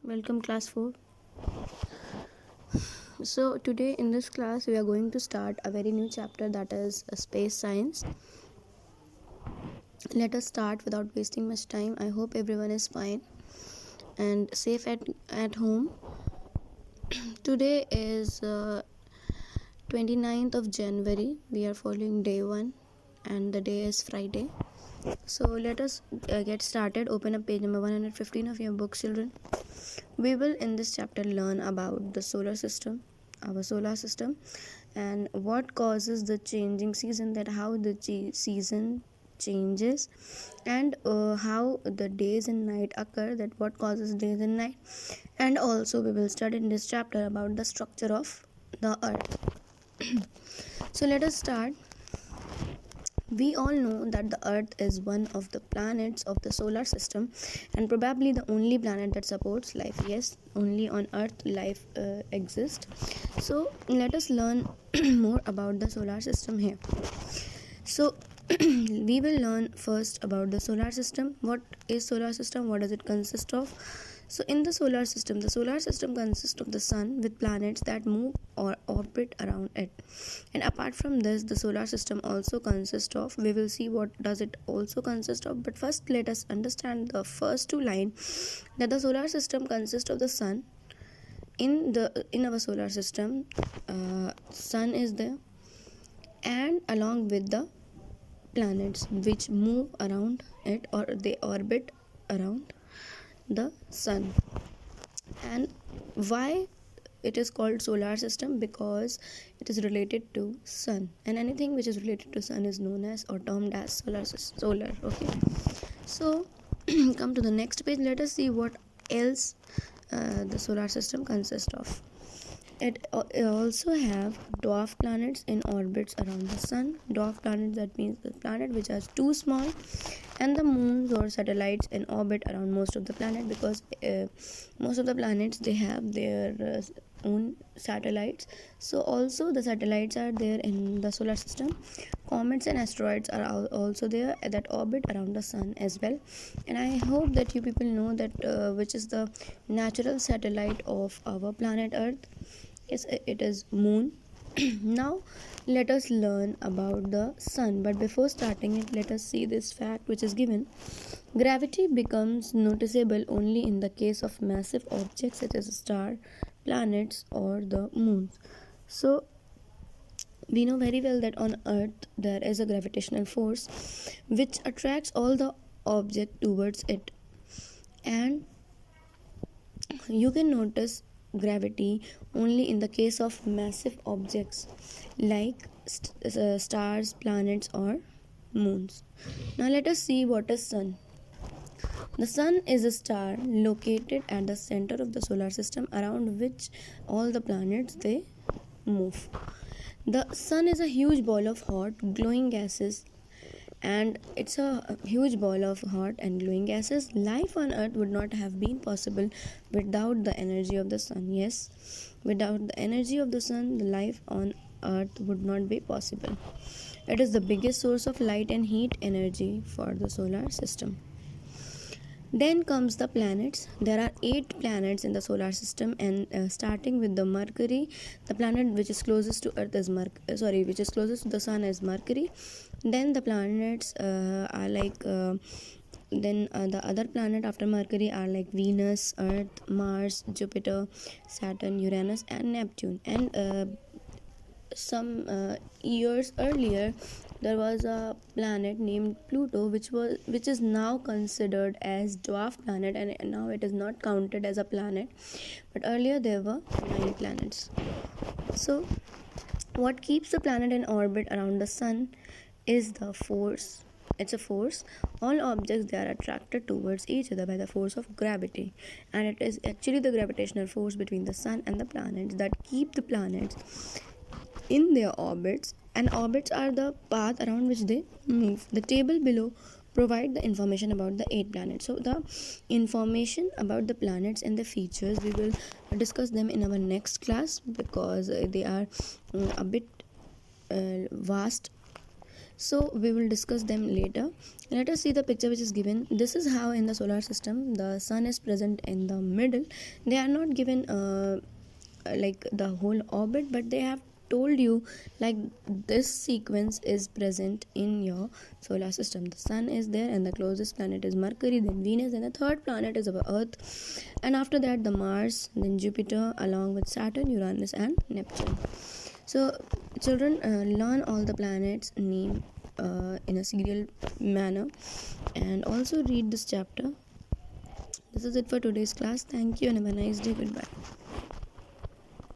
Welcome class 4. So today in this class we are going to start a very new chapter, that is space science. Let us start without wasting much time. I hope everyone is fine and safe at home. Today is 29th of January. We are following day 1 and the day is Friday. So let us get started. Open up page number 115 of your book, children. We will in this chapter learn about the solar system, our solar system, and what causes the changing season, that how the season changes, and how the days and night occur, that what causes days and night. And also we will study in this chapter about the structure of the earth. So let us start. We all know that the Earth is one of the planets of the solar system and probably the only planet that supports life. Yes, only on Earth life exists. So let us learn more about the solar system here. So we will learn first about the solar system. What is solar system? What does it consist of? So in the solar system consists of the sun with planets that move or orbit around it. And apart from this, the solar system also consists of, we will see what does it also consist of. But first let us understand the first two lines, that the solar system consists of the sun. In our solar system, sun is there, and along with the planets which move around it or they orbit around the sun. And why it is called solar system? Because it is related to sun, and anything which is related to sun is known as or termed as solar. Okay, so come to the next page. Let us see what else the solar system consists of. It also have dwarf planets in orbits around the sun. Dwarf planets, that means the planet which are too small, and the moons or satellites in orbit around most of the planet, because most of the planets they have their own satellites. So also the satellites are there in the solar system. Comets and asteroids are also there that orbit around the sun as well. And I hope that you people know that which is the natural satellite of our planet Earth. Yes, it is moon. Now let us learn about the sun, but before starting it, let us see this fact which is given. Gravity becomes noticeable only in the case of massive objects such as a star, planets, or the moons. So we know very well that on Earth there is a gravitational force which attracts all the object towards it, and you can notice gravity only in the case of massive objects like stars, planets, or moons. Now let us see what is sun. The sun is a star located at the center of the solar system around which all the planets they move. The sun is a huge ball of hot glowing gases, and it's a huge ball of hot and glowing gases. Life on Earth would not have been possible without the energy of the sun. Yes, without the energy of the sun, the life on Earth would not be possible. It is the biggest source of light and heat energy for the solar system. Then comes the planets. There are 8 planets in the solar system, and starting with the Mercury, the planet which is closest to Earth is which is closest to the sun is Mercury. Then the planets are like the other planet after Mercury are like Venus, Earth, Mars, Jupiter, Saturn, Uranus, and Neptune. And some years earlier there was a planet named Pluto which is now considered as dwarf planet, and now it is not counted as a planet, but earlier there were 9 planets. So what keeps the planet in orbit around the sun is the force. It's a force. All objects they are attracted towards each other by the force of gravity, and it is actually the gravitational force between the sun and the planets that keep the planets in their orbits, and orbits are the path around which they move. The table below provide the information about the 8 planets. So the information about the planets and the features we will discuss them in our next class, because they are a bit vast. So we will discuss them later. Let us see the picture which is given. This is how in the solar system the sun is present in the middle. They are not given like the whole orbit, but they have told you like this sequence is present in your solar system. The sun is there, and the closest planet is Mercury, then Venus, and the third planet is our Earth, and after that the Mars, then Jupiter, along with Saturn, Uranus, and Neptune. So children, learn all the planets name in a serial manner, and also read this chapter. This is it for today's class. Thank you and have a nice day. Goodbye.